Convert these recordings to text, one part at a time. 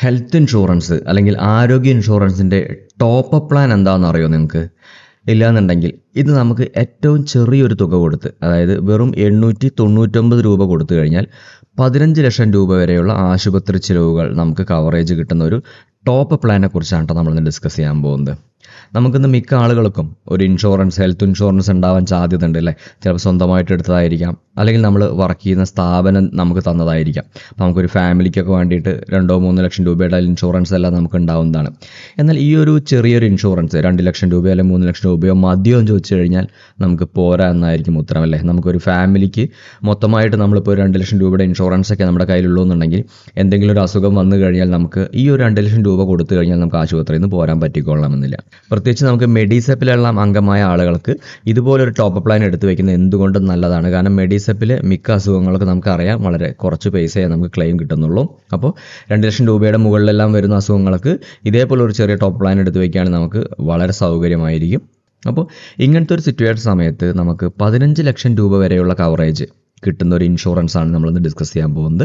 Health insurance അല്ലെങ്കിൽ ആരോഗ്യ ഇൻഷുറൻസിൻ്റെ ടോപ്പ് അപ്പ് പ്ലാൻ എന്താണെന്ന് അറിയോ നിങ്ങൾക്ക്? ഇല്ലയെന്നുണ്ടെങ്കിൽ ഇത് നമുക്ക് ഏറ്റവും ചെറിയൊരു തുക കൊടുത്ത്, അതായത് വെറും 899 രൂപ കൊടുത്തു കഴിഞ്ഞാൽ 15 ലക്ഷം രൂപ വരെയുള്ള ആശുപത്രി ചിലവുകൾ നമുക്ക് കവറേജ് കിട്ടുന്ന ഒരു ടോപ്പ് പ്ലാനെ കുറിച്ചാണ് കേട്ടോ നമ്മളിന്ന് ഡിസ്കസ് ചെയ്യാൻ പോകുന്നത്. നമുക്കിന്ന് മിക്ക ആളുകൾക്കും ഒരു ഇൻഷുറൻസ്, ഹെൽത്ത് ഇൻഷുറൻസ് ഉണ്ടാവാൻ സാധ്യത ഉണ്ട് അല്ലേ? ചിലപ്പോൾ സ്വന്തമായിട്ട് എടുത്തതായിരിക്കാം, അല്ലെങ്കിൽ നമ്മൾ വർക്ക് ചെയ്യുന്ന സ്ഥാപനം നമുക്ക് തന്നതായിരിക്കാം. അപ്പോൾ നമുക്കൊരു ഫാമിലിക്കൊക്കെ വേണ്ടിയിട്ട് 2-3 ലക്ഷം രൂപയുടെ ഇൻഷുറൻസ് എല്ലാം നമുക്ക് ഉണ്ടാവുന്നതാണ്. എന്നാൽ ഈ ഒരു ചെറിയൊരു ഇൻഷുറൻസ് 2 ലക്ഷം രൂപയോ അല്ലെങ്കിൽ 3 ലക്ഷം രൂപയോ മതിയോ എന്ന് ചോദിച്ചു കഴിഞ്ഞാൽ നമുക്ക് പോരാ എന്നായിരിക്കും ഉത്തരം അല്ലേ? നമുക്കൊരു ഫാമിലിക്ക് മൊത്തമായിട്ട് നമ്മളിപ്പോൾ 2 ലക്ഷം രൂപയുടെ ഇൻഷുറൻസ് ഒക്കെ നമ്മുടെ കയ്യിലുള്ളൂ എന്നുണ്ടെങ്കിൽ എന്തെങ്കിലും ഒരു അസുഖം വന്നു കഴിഞ്ഞാൽ നമുക്ക് ഈ ഒരു 2 ലക്ഷം രൂപ കൊടുത്തു കഴിഞ്ഞാൽ നമുക്ക് ആശുപത്രിയിൽ നിന്ന് പോരാൻ പറ്റിക്കൊള്ളണമെന്നില്ല. പ്രത്യേകിച്ച് നമുക്ക് മെഡിസെപ്പിലുള്ള അംഗമായ ആളുകൾക്ക് ഇതുപോലൊരു ടോപ്പ് പ്ലാൻ എടുത്തു വയ്ക്കുന്നത് എന്തുകൊണ്ടും നല്ലതാണ്. കാരണം മെഡിസെപ്പിൽ മിക്ക അസുഖങ്ങൾക്ക് നമുക്കറിയാം വളരെ കുറച്ച് പൈസയെ നമുക്ക് ക്ലെയിം കിട്ടുന്നുള്ളൂ. അപ്പോൾ 2 ലക്ഷം രൂപയുടെ മുകളിലെല്ലാം വരുന്ന അസുഖങ്ങൾക്ക് ഇതേപോലെ ഒരു ചെറിയ ടോപ്പ് പ്ലാൻ എടുത്തു വയ്ക്കുകയാണെങ്കിൽ നമുക്ക് വളരെ സൗകര്യമായിരിക്കും. അപ്പോൾ ഇങ്ങനത്തെ ഒരു സിറ്റുവേഷൻ സമയത്ത് നമുക്ക് 15 ലക്ഷം രൂപ വരെയുള്ള കവറേജ് കിട്ടുന്ന ഒരു ഇൻഷുറൻസ് ആണ് നമ്മളിന്ന് ഡിസ്കസ് ചെയ്യാൻ പോകുന്നത്.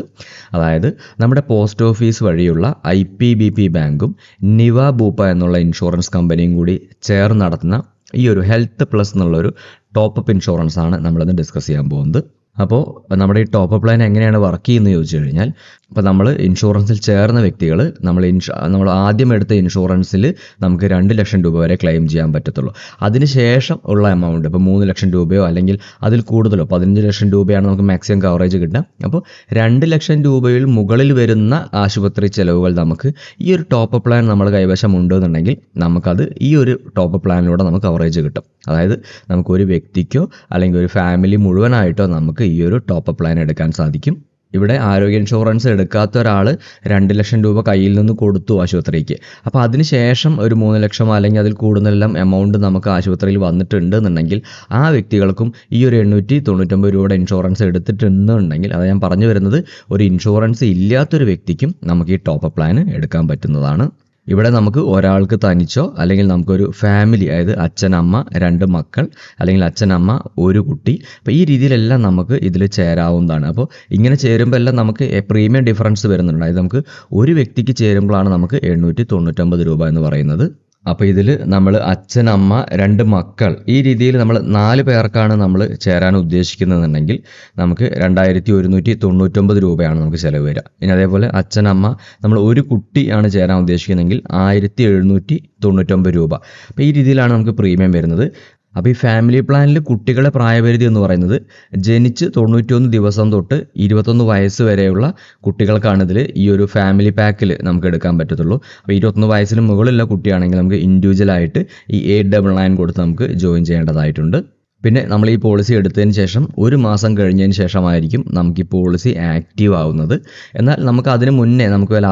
അതായത് നമ്മുടെ പോസ്റ്റ് ഓഫീസ് വഴിയുള്ള IPBP ബാങ്കും നിവ ബൂപ്പ എന്നുള്ള ഇൻഷുറൻസ് കമ്പനിയും കൂടി ചേർന്ന് നടത്തുന്ന ഈ ഒരു ഹെൽത്ത് പ്ലസ് എന്നുള്ളൊരു ടോപ്പ് ഇൻഷുറൻസ് ആണ് നമ്മളിന്ന് ഡിസ്കസ് ചെയ്യാൻ പോകുന്നത്. അപ്പോൾ നമ്മുടെ ഈ ടോപ്പ് പ്ലാൻ എങ്ങനെയാണ് വർക്ക് ചെയ്യുന്നത് ചോദിച്ചു കഴിഞ്ഞാൽ, ഇപ്പോൾ നമ്മൾ ഇൻഷുറൻസിൽ ചേർന്ന വ്യക്തികൾ നമ്മൾ ആദ്യം എടുത്ത ഇൻഷുറൻസിൽ നമുക്ക് 2 ലക്ഷം രൂപ വരെ ക്ലെയിം ചെയ്യാൻ പറ്റത്തുള്ളൂ. അതിനുശേഷം ഉള്ള എമൗണ്ട് ഇപ്പോൾ 3 ലക്ഷം രൂപയോ അല്ലെങ്കിൽ അതിൽ കൂടുതലോ 15 ലക്ഷം രൂപയാണ് നമുക്ക് മാക്സിമം കവറേജ് കിട്ടുക. അപ്പോൾ 2 ലക്ഷം രൂപയിൽ മുകളിൽ വരുന്ന ആശുപത്രി ചിലവുകൾ നമുക്ക് ഈ ഒരു ടോപ്പ് പ്ലാൻ നമ്മുടെ കൈവശം ഉണ്ടെന്നുണ്ടെങ്കിൽ നമുക്കത് ഈ ഒരു ടോപ്പ് പ്ലാനിലൂടെ നമുക്ക് കവറേജ് കിട്ടും. അതായത് നമുക്കൊരു വ്യക്തിക്കോ അല്ലെങ്കിൽ ഒരു ഫാമിലി മുഴുവനായിട്ടോ നമുക്ക് ഈ ഒരു ടോപ്പ് പ്ലാൻ എടുക്കാൻ സാധിക്കും. ഇവിടെ ആരോഗ്യ ഇൻഷുറൻസ് എടുക്കാത്ത ഒരാൾ 2 ലക്ഷം രൂപ കയ്യിൽ നിന്ന് കൊടുത്തു ആശുപത്രിക്ക്. അപ്പോൾ അതിനുശേഷം ഒരു 3 ലക്ഷം അല്ലെങ്കിൽ അതിൽ കൂടുതലെല്ലാം എമൗണ്ട് നമുക്ക് ആശുപത്രിയിൽ വന്നിട്ടുണ്ട് എന്നുണ്ടെങ്കിൽ ആ വ്യക്തികൾക്കും ഈ ഒരു 899 രൂപയുടെ ഇൻഷുറൻസ് എടുത്തിട്ടുണ്ടെന്നുണ്ടെങ്കിൽ, അത് ഞാൻ പറഞ്ഞു വരുന്നത്, ഒരു ഇൻഷുറൻസ് ഇല്ലാത്തൊരു വ്യക്തിക്കും നമുക്ക് ഈ ടോപ്പ് പ്ലാൻ എടുക്കാൻ പറ്റുന്നതാണ്. ഇവിടെ നമുക്ക് ഒരാൾക്ക് തനിച്ചോ അല്ലെങ്കിൽ നമുക്കൊരു ഫാമിലി, അതായത് അച്ഛൻ, അമ്മ, 2 മക്കൾ, അല്ലെങ്കിൽ അച്ഛൻ, അമ്മ, ഒരു കുട്ടി, അപ്പോൾ ഈ രീതിയിലെല്ലാം നമുക്ക് ഇതിൽ ചേരാവുന്നതാണ്. അപ്പോൾ ഇങ്ങനെ ചേരുമ്പോൾ എല്ലാം നമുക്ക് പ്രീമിയം ഡിഫറൻസ് വരുന്നുണ്ട്. അതായത് നമുക്ക് ഒരു വ്യക്തിക്ക് ചേരുമ്പോഴാണ് നമുക്ക് 899 രൂപ എന്ന് പറയുന്നത്. അപ്പോൾ ഇതിൽ നമ്മൾ അച്ഛൻ, അമ്മ, 2 മക്കൾ, ഈ രീതിയിൽ നമ്മൾ 4 പേർക്കാണ് നമ്മൾ ചേരാൻ ഉദ്ദേശിക്കുന്നതെന്നുണ്ടെങ്കിൽ നമുക്ക് 2199 രൂപയാണ് നമുക്ക് ചിലവ് വരിക. ഇനി അതേപോലെ അച്ഛൻ, അമ്മ, നമ്മൾ ഒരു കുട്ടിയാണ് ചേരാൻ ഉദ്ദേശിക്കുന്നതെങ്കിൽ 1799 രൂപ. അപ്പോൾ ഈ രീതിയിലാണ് നമുക്ക് പ്രീമിയം വരുന്നത്. അപ്പോൾ ഈ ഫാമിലി പ്ലാനിൽ കുട്ടികളുടെ പ്രായപരിധി എന്ന് പറയുന്നത് ജനിച്ച് 91 ദിവസം തൊട്ട് 21 വയസ്സ് വരെയുള്ള കുട്ടികൾക്കാണ് ഇതിൽ ഈ ഒരു ഫാമിലി പാക്കിൽ നമുക്ക് എടുക്കാൻ പറ്റത്തുള്ളൂ. അപ്പോൾ 21 വയസ്സിന് മുകളിലുള്ള കുട്ടിയാണെങ്കിൽ നമുക്ക് ഇൻഡിവിജ്വലായിട്ട് ഈ 899 കൊടുത്ത് നമുക്ക് ജോയിൻ ചെയ്യേണ്ടതായിട്ടുണ്ട്. പിന്നെ നമ്മൾ ഈ പോളിസി എടുത്തതിന് ശേഷം 1 മാസം കഴിഞ്ഞതിന് ശേഷമായിരിക്കും നമുക്ക് ഈ പോളിസി ആക്റ്റീവ് ആവുന്നത്. എന്നാൽ നമുക്ക് അതിന് മുന്നേ നമുക്ക് വല്ല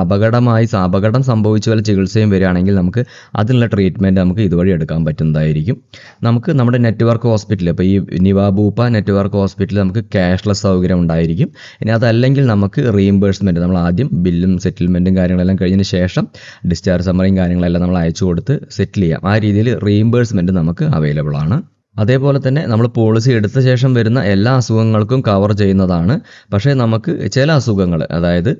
അപകടം സംഭവിച്ച വല്ല ചികിത്സയും വരികയാണെങ്കിൽ നമുക്ക് അതിനുള്ള ട്രീറ്റ്മെൻറ്റ് നമുക്ക് ഇതുവഴി എടുക്കാൻ പറ്റുന്നതായിരിക്കും. നമുക്ക് നമ്മുടെ നെറ്റ്വർക്ക് ഹോസ്പിറ്റൽ, ഇപ്പോൾ ഈ നിവ ബൂപ്പ നെറ്റ്വർക്ക് ഹോസ്പിറ്റലിൽ നമുക്ക് ക്യാഷ്ലെസ് സൗകര്യം ഉണ്ടായിരിക്കും. ഇനി അതല്ലെങ്കിൽ നമുക്ക് റീഇംബേഴ്സ്മെൻറ്റ്, നമ്മൾ ആദ്യം ബില്ലും സെറ്റിൽമെൻറ്റും കാര്യങ്ങളെല്ലാം കഴിഞ്ഞതിന് ശേഷം ഡിസ്ചാർജ് സമ്മറിയും കാര്യങ്ങളെല്ലാം നമ്മൾ അയച്ചു കൊടുത്ത് സെറ്റിൽ ചെയ്യാം. ആ രീതിയിൽ റീഇംബേഴ്സ്മെൻറ്റ് നമുക്ക് അവൈലബിൾ ആണ്. അതേപോലെ തന്നെ നമ്മൾ പോളിസി എടുത്ത ശേഷം വരുന്ന എല്ലാ അസുഖങ്ങൾക്കും കവർ ചെയ്യുന്നതാണ്. പക്ഷേ നമുക്ക് ചില അസുഖങ്ങൾ, അതായത്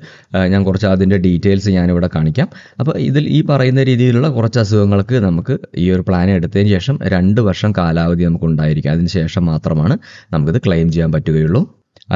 ഞാൻ കുറച്ച് അതിൻ്റെ ഡീറ്റെയിൽസ് ഞാനിവിടെ കാണിക്കാം. അപ്പോൾ ഇതിൽ ഈ പറയുന്ന രീതിയിലുള്ള കുറച്ച് അസുഖങ്ങൾക്ക് നമുക്ക് ഈ ഒരു പ്ലാൻ എടുത്തതിന് ശേഷം 2 വർഷം കാലാവധി നമുക്ക് ഉണ്ടായിരിക്കും. അതിന് ശേഷം മാത്രമാണ് നമുക്കിത് ക്ലെയിം ചെയ്യാൻ പറ്റുകയുള്ളൂ.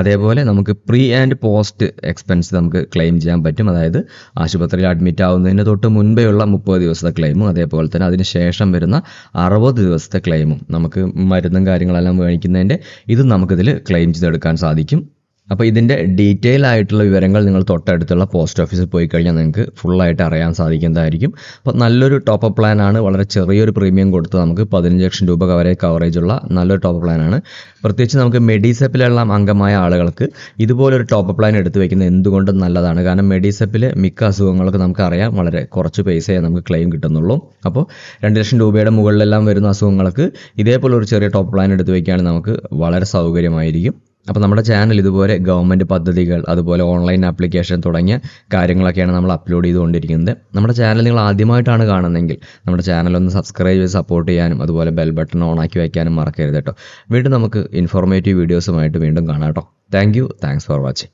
അതേപോലെ നമുക്ക് പ്രീ ആൻഡ് പോസ്റ്റ് എക്സ്പെൻസ് നമുക്ക് ക്ലെയിം ചെയ്യാൻ പറ്റും. അതായത് ആശുപത്രിയിൽ അഡ്മിറ്റ് ആവുന്നതിന് തൊട്ട് മുൻപേയുള്ള 30 ദിവസത്തെ ക്ലെയിമും അതേപോലെ തന്നെ അതിന് ശേഷം വരുന്ന 60 ദിവസത്തെ ക്ലെയിമും, നമുക്ക് മരുന്നും കാര്യങ്ങളെല്ലാം മേടിക്കുന്നതിൻ്റെ ഇത് നമുക്കിതിൽ ക്ലെയിം ചെയ്തെടുക്കാൻ സാധിക്കും. അപ്പോൾ ഇതിൻ്റെ ഡീറ്റെയിൽ ആയിട്ടുള്ള വിവരങ്ങൾ നിങ്ങൾ തൊട്ടടുത്തുള്ള പോസ്റ്റ് ഓഫീസിൽ പോയി കഴിഞ്ഞാൽ നിങ്ങൾക്ക് ഫുള്ളായിട്ട് അറിയാൻ സാധിക്കുന്നതായിരിക്കും. അപ്പോൾ നല്ലൊരു ടോപ്പ് പ്ലാനാണ്. വളരെ ചെറിയൊരു പ്രീമിയം കൊടുത്ത് നമുക്ക് 15 ലക്ഷം രൂപ വരെ കവറേജുള്ള നല്ലൊരു ടോപ്പ് പ്ലാനാണ്. പ്രത്യേകിച്ച് നമുക്ക് മെഡിസെപ്പിലുള്ള അംഗമായ ആളുകൾക്ക് ഇതുപോലൊരു ടോപ്പ് പ്ലാൻ എടുത്തു വയ്ക്കുന്നത് എന്തുകൊണ്ടും നല്ലതാണ്. കാരണം മെഡിസെപ്പിൽ മിക്ക അസുഖങ്ങൾക്ക് നമുക്കറിയാം വളരെ കുറച്ച് പൈസയെ നമുക്ക് ക്ലെയിം കിട്ടുന്നുള്ളൂ. അപ്പോൾ 2 ലക്ഷം രൂപയുടെ മുകളിലെല്ലാം വരുന്ന അസുഖങ്ങൾക്ക് ഇതേപോലെ ഒരു ചെറിയ ടോപ്പ് പ്ലാൻ എടുത്തു വയ്ക്കുകയാണെങ്കിൽ നമുക്ക് വളരെ സൗകര്യമായിരിക്കും. അപ്പോൾ നമ്മുടെ ചാനൽ ഇതുപോലെ ഗവൺമെൻറ് പദ്ധതികൾ, അതുപോലെ ഓൺലൈൻ ആപ്ലിക്കേഷൻ തുടങ്ങിയ കാര്യങ്ങളൊക്കെയാണ് നമ്മൾ അപ്ലോഡ് ചെയ്തുകൊണ്ടിരിക്കുന്നത്. നമ്മുടെ ചാനൽ നിങ്ങൾ ആദ്യമായിട്ടാണ് കാണുന്നതെങ്കിൽ നമ്മുടെ ചാനലൊന്ന് സബ്സ്ക്രൈബ് ചെയ്ത് സപ്പോർട്ട് ചെയ്യാനും അതുപോലെ ബെൽ ബട്ടൺ ഓൺ ആക്കി വയ്ക്കാനും മറക്കരുത് കേട്ടോ. വീണ്ടും നമുക്ക് ഇൻഫോർമേറ്റീവ് വീഡിയോസുമായിട്ട് വീണ്ടും കാണാം കേട്ടോ. Thanks for watching.